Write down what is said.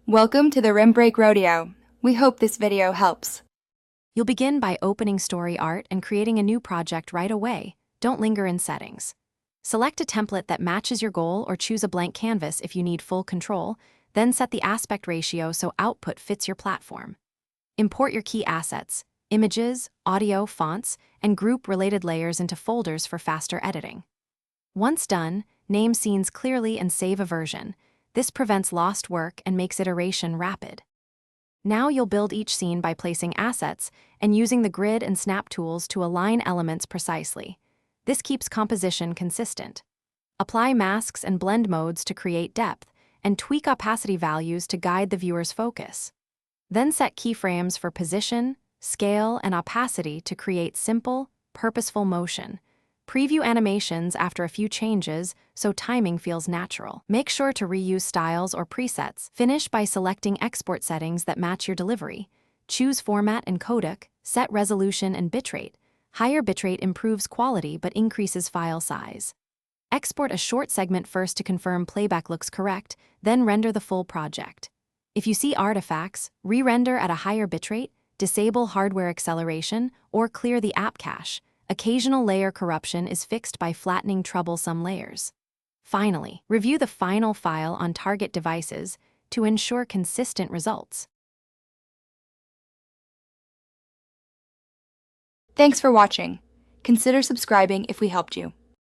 Welcome to the Rim Break Rodeo. We hope this video helps. You'll begin by opening Story Art and creating a new project right away. Don't linger in settings. Select a template that matches your goal or choose a blank canvas if you need full control, then set the aspect ratio so output fits your platform. Import your key assets, images, audio, fonts, and group related layers into folders for faster editing. Once done, name scenes clearly and save a version. This prevents lost work and makes iteration rapid. Now you'll build each scene by placing assets and using the grid and snap tools to align elements precisely. This keeps composition consistent. Apply masks and blend modes to create depth, and tweak opacity values to guide the viewer's focus. Then set keyframes for position, scale, and opacity to create simple, purposeful motion. Preview animations after a few changes so timing feels natural. Make sure to reuse styles or presets. Finish by selecting export settings that match your delivery. Choose format and codec, set resolution and bitrate. Higher bitrate improves quality but increases file size. Export a short segment first to confirm playback looks correct, then render the full project. If you see artifacts, re-render at a higher bitrate, disable hardware acceleration, or clear the app cache. Occasional layer corruption is fixed by flattening troublesome layers. Finally, review the final file on target devices to ensure consistent results. Thanks for watching. Consider subscribing if we helped you.